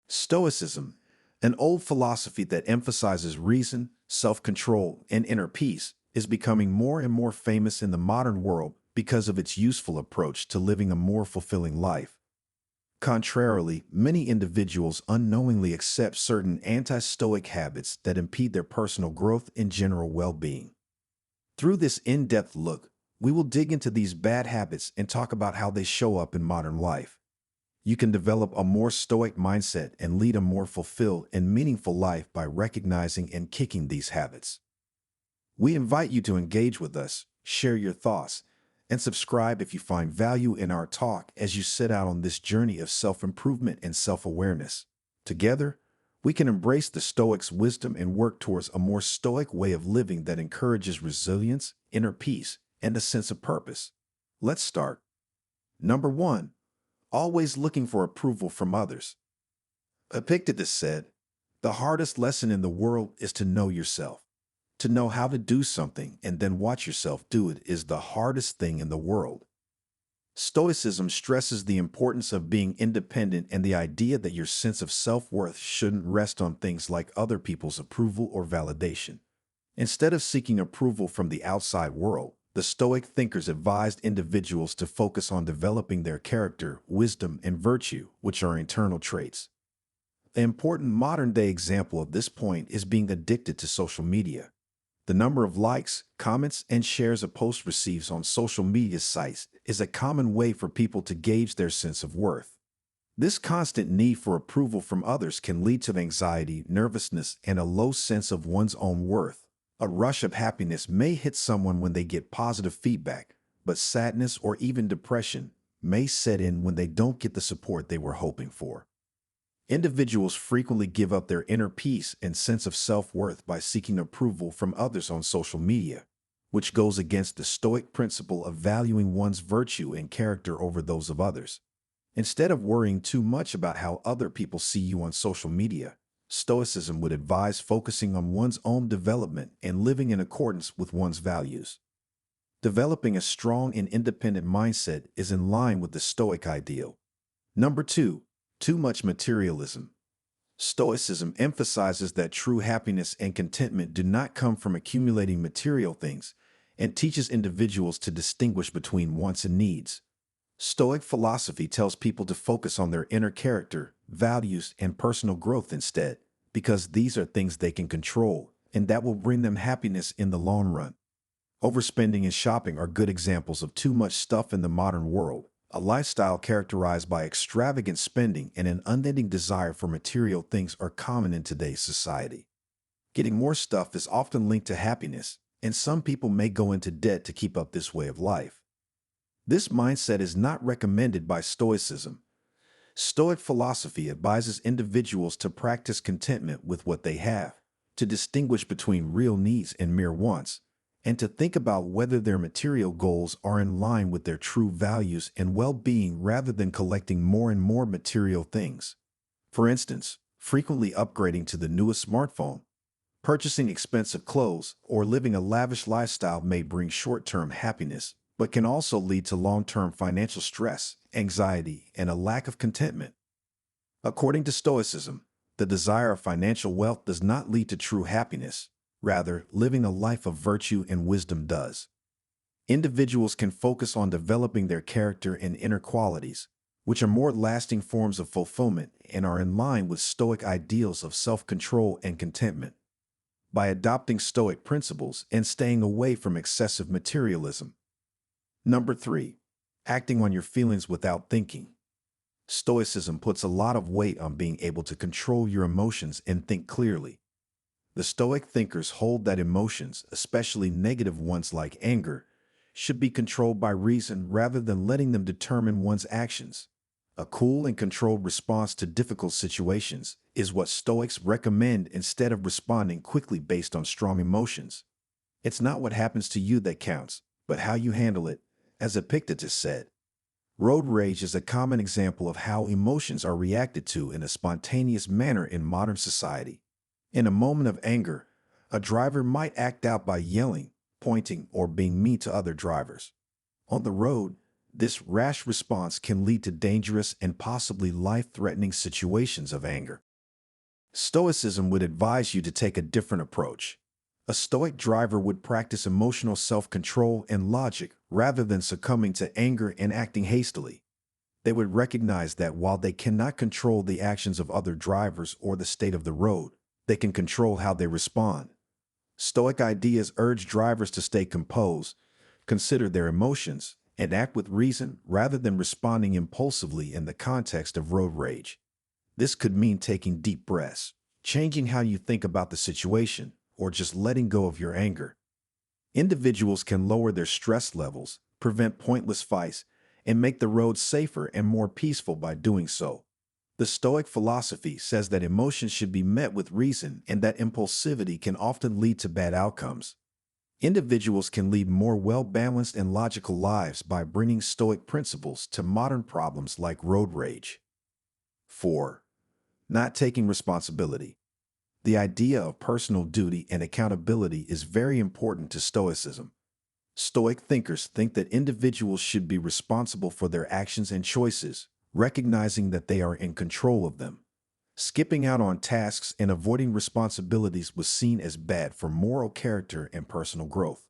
Stoicism, an old philosophy that emphasizes reason, self-control, and inner peace, is becoming more and more famous in the modern world because of its useful approach to living a more fulfilling life. Contrarily, many individuals unknowingly accept certain anti-Stoic habits that impede their personal growth and general well-being. Through this in-depth look, we will dig into these bad habits and talk about how they show up in modern life. You can develop a more stoic mindset and lead a more fulfilled and meaningful life by recognizing and kicking these habits. We invite you to engage with us, share your thoughts, and subscribe if you find value in our talk as you set out on this journey of self-improvement and self-awareness. Together, we can embrace the Stoics' wisdom and work towards a more stoic way of living that encourages resilience, inner peace, and a sense of purpose. Let's start. Number 1. Always looking for approval from others. Epictetus said, "The hardest lesson in the world is to know yourself. To know how to do something and then watch yourself do it is the hardest thing in the world." Stoicism stresses the importance of being independent and the idea that your sense of self-worth shouldn't rest on things like other people's approval or validation. Instead of seeking approval from the outside world, the Stoic thinkers advised individuals to focus on developing their character, wisdom, and virtue, which are internal traits. An important modern-day example of this point is being addicted to social media. The number of likes, comments, and shares a post receives on social media sites is a common way for people to gauge their sense of worth. This constant need for approval from others can lead to anxiety, nervousness, and a low sense of one's own worth. A rush of happiness may hit someone when they get positive feedback, but sadness or even depression may set in when they don't get the support they were hoping for. Individuals frequently give up their inner peace and sense of self-worth by seeking approval from others on social media, which goes against the Stoic principle of valuing one's virtue and character over those of others. Instead of worrying too much about how other people see you on social media, Stoicism would advise focusing on one's own development and living in accordance with one's values. Developing a strong and independent mindset is in line with the Stoic ideal. Number 2. Too much materialism. Stoicism emphasizes that true happiness and contentment do not come from accumulating material things and teaches individuals to distinguish between wants and needs. Stoic philosophy tells people to focus on their inner character, values, and personal growth instead, because these are things they can control, and that will bring them happiness in the long run. Overspending and shopping are good examples of too much stuff in the modern world. A lifestyle characterized by extravagant spending and an unending desire for material things are common in today's society. Getting more stuff is often linked to happiness, and some people may go into debt to keep up this way of life. This mindset is not recommended by Stoicism. Stoic philosophy advises individuals to practice contentment with what they have, to distinguish between real needs and mere wants, and to think about whether their material goals are in line with their true values and well-being rather than collecting more and more material things. For instance, frequently upgrading to the newest smartphone, purchasing expensive clothes, or living a lavish lifestyle may bring short-term happiness, but can also lead to long-term financial stress, anxiety, and a lack of contentment. According to Stoicism, the desire of financial wealth does not lead to true happiness. Rather, living a life of virtue and wisdom does. Individuals can focus on developing their character and inner qualities, which are more lasting forms of fulfillment and are in line with Stoic ideals of self-control and contentment. By adopting Stoic principles and staying away from excessive materialism. Number 3. Acting on your feelings without thinking. Stoicism puts a lot of weight on being able to control your emotions and think clearly. The Stoic thinkers hold that emotions, especially negative ones like anger, should be controlled by reason rather than letting them determine one's actions. A cool and controlled response to difficult situations is what Stoics recommend instead of responding quickly based on strong emotions. It's not what happens to you that counts, but how you handle it, as Epictetus said. Road rage is a common example of how emotions are reacted to in a spontaneous manner in modern society. In a moment of anger, a driver might act out by yelling, pointing, or being mean to other drivers. On the road, This rash response can lead to dangerous and possibly life-threatening situations of anger. Stoicism would advise you to take a different approach. A Stoic driver would practice emotional self-control and logic rather than succumbing to anger and acting hastily. They would recognize that while they cannot control the actions of other drivers or the state of the road, they can control how they respond. Stoic ideas urge drivers to stay composed, consider their emotions, and act with reason rather than responding impulsively in the context of road rage. This could mean taking deep breaths, changing how you think about the situation, or just letting go of your anger. Individuals can lower their stress levels, prevent pointless fights, and make the road safer and more peaceful by doing so. The Stoic philosophy says that emotions should be met with reason and that impulsivity can often lead to bad outcomes. Individuals can lead more well-balanced and logical lives by bringing Stoic principles to modern problems like road rage. 4. Not taking responsibility. The idea of personal duty and accountability is very important to Stoicism. Stoic thinkers think that individuals should be responsible for their actions and choices, recognizing that they are in control of them. Skipping out on tasks and avoiding responsibilities was seen as bad for moral character and personal growth.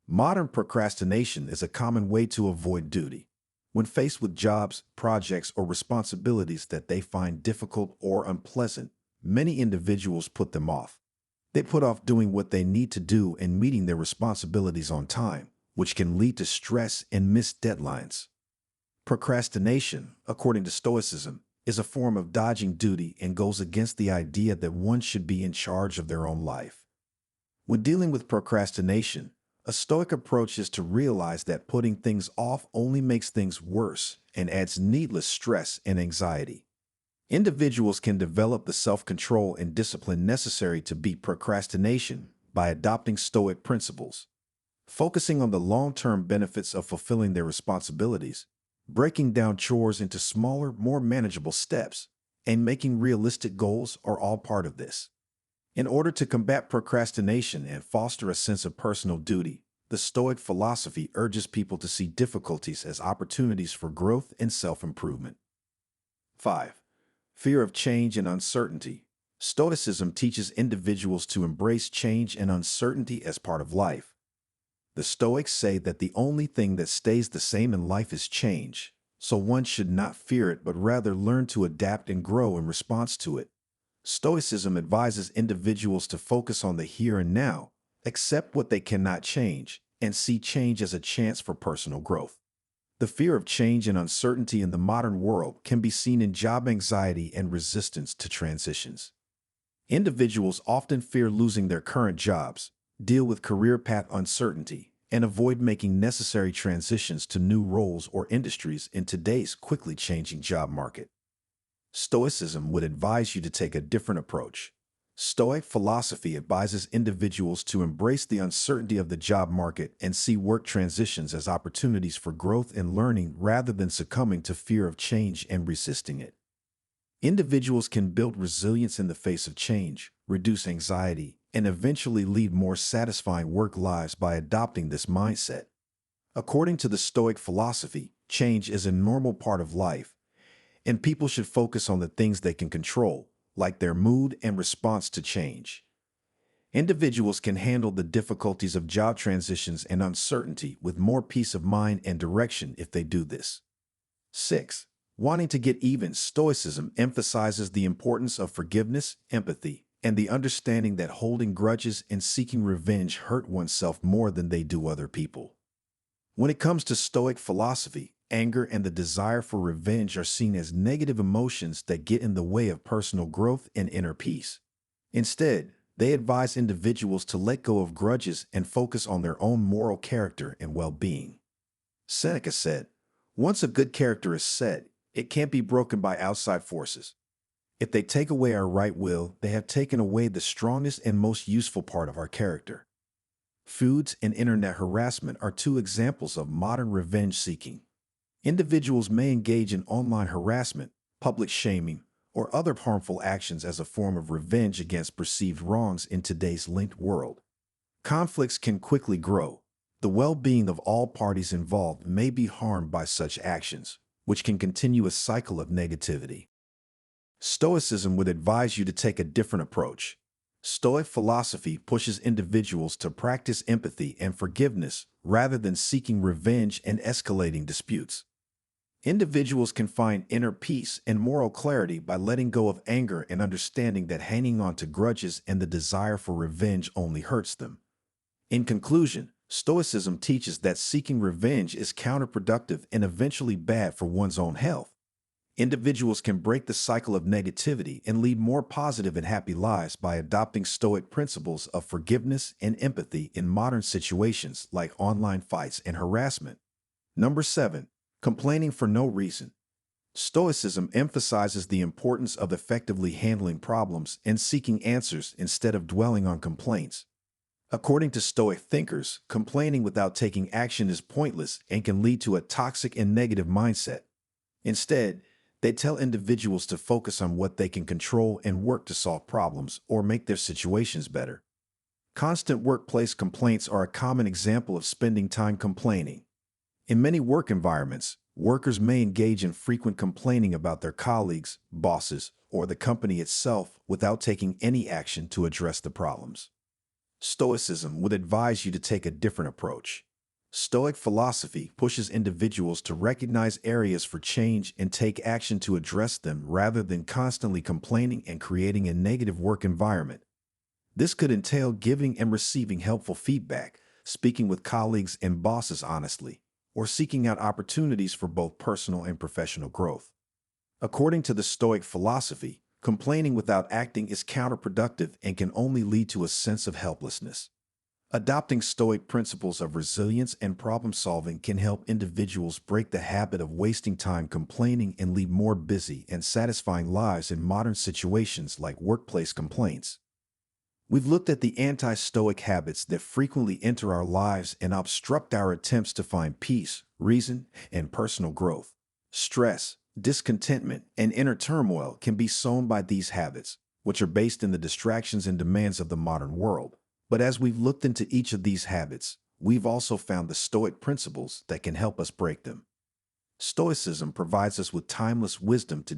Modern procrastination is a common way to avoid duty. When faced with jobs, projects, or responsibilities that they find difficult or unpleasant, many individuals put them off. They put off doing what they need to do and meeting their responsibilities on time, which can lead to stress and missed deadlines. Procrastination, according to Stoicism, is a form of dodging duty and goes against the idea that one should be in charge of their own life. When dealing with procrastination, a Stoic approach is to realize that putting things off only makes things worse and adds needless stress and anxiety. Individuals can develop the self-control and discipline necessary to beat procrastination by adopting Stoic principles, focusing on the long-term benefits of fulfilling their responsibilities, breaking down chores into smaller, more manageable steps, and making realistic goals are all part of this. In order to combat procrastination and foster a sense of personal duty, the Stoic philosophy urges people to see difficulties as opportunities for growth and self-improvement. 5. Fear of change and uncertainty. Stoicism teaches individuals to embrace change and uncertainty as part of life. The Stoics say that the only thing that stays the same in life is change, so one should not fear it but rather learn to adapt and grow in response to it. Stoicism advises individuals to focus on the here and now, accept what they cannot change, and see change as a chance for personal growth. The fear of change and uncertainty in the modern world can be seen in job anxiety and resistance to transitions. Individuals often fear losing their current jobs, deal with career path uncertainty, and avoid making necessary transitions to new roles or industries in today's quickly changing job market. Stoicism would advise you to take a different approach. Stoic philosophy advises individuals to embrace the uncertainty of the job market and see work transitions as opportunities for growth and learning rather than succumbing to fear of change and resisting it. Individuals can build resilience in the face of change, reduce anxiety, and eventually lead more satisfying work lives by adopting this mindset. According to the Stoic philosophy, change is a normal part of life, and people should focus on the things they can control, like their mood and response to change. Individuals can handle the difficulties of job transitions and uncertainty with more peace of mind and direction if they do this. 6. Wanting to get even. Stoicism emphasizes the importance of forgiveness, empathy, and the understanding that holding grudges and seeking revenge hurt oneself more than they do other people. When it comes to Stoic philosophy, anger and the desire for revenge are seen as negative emotions that get in the way of personal growth and inner peace. Instead, they advise individuals to let go of grudges and focus on their own moral character and well-being. Seneca said, "Once a good character is set, it can't be broken by outside forces. If they take away our right will, they have taken away the strongest and most useful part of our character." Feuds and internet harassment are two examples of modern revenge seeking. Individuals may engage in online harassment, public shaming, or other harmful actions as a form of revenge against perceived wrongs in today's linked world. Conflicts can quickly grow, The well-being of all parties involved may be harmed by such actions, which can continue a cycle of negativity. Stoicism would advise you to take a different approach. Stoic philosophy pushes individuals to practice empathy and forgiveness rather than seeking revenge and escalating disputes. Individuals can find inner peace and moral clarity by letting go of anger and understanding that hanging on to grudges and the desire for revenge only hurts them. In conclusion, Stoicism teaches that seeking revenge is counterproductive and eventually bad for one's own health. Individuals can break the cycle of negativity and lead more positive and happy lives by adopting Stoic principles of forgiveness and empathy in modern situations like online fights and harassment. Number 7. Complaining for no reason. Stoicism emphasizes the importance of effectively handling problems and seeking answers instead of dwelling on complaints. According to Stoic thinkers, complaining without taking action is pointless and can lead to a toxic and negative mindset. Instead, they tell individuals to focus on what they can control and work to solve problems or make their situations better. Constant workplace complaints are a common example of spending time complaining. In many work environments, workers may engage in frequent complaining about their colleagues, bosses, or the company itself without taking any action to address the problems. Stoicism would advise you to take a different approach. Stoic philosophy pushes individuals to recognize areas for change and take action to address them rather than constantly complaining and creating a negative work environment. This could entail giving and receiving helpful feedback, speaking with colleagues and bosses honestly, or seeking out opportunities for both personal and professional growth. According to the Stoic philosophy, complaining without acting is counterproductive and can only lead to a sense of helplessness. Adopting Stoic principles of resilience and problem-solving can help individuals break the habit of wasting time complaining and lead more busy and satisfying lives in modern situations like workplace complaints. We've looked at the anti-Stoic habits that frequently enter our lives and obstruct our attempts to find peace, reason, and personal growth. Stress, discontentment, and inner turmoil can be sown by these habits, which are based in the distractions and demands of the modern world. But as we've looked into each of these habits, we've also found the Stoic principles that can help us break them. Stoicism provides us with timeless wisdom to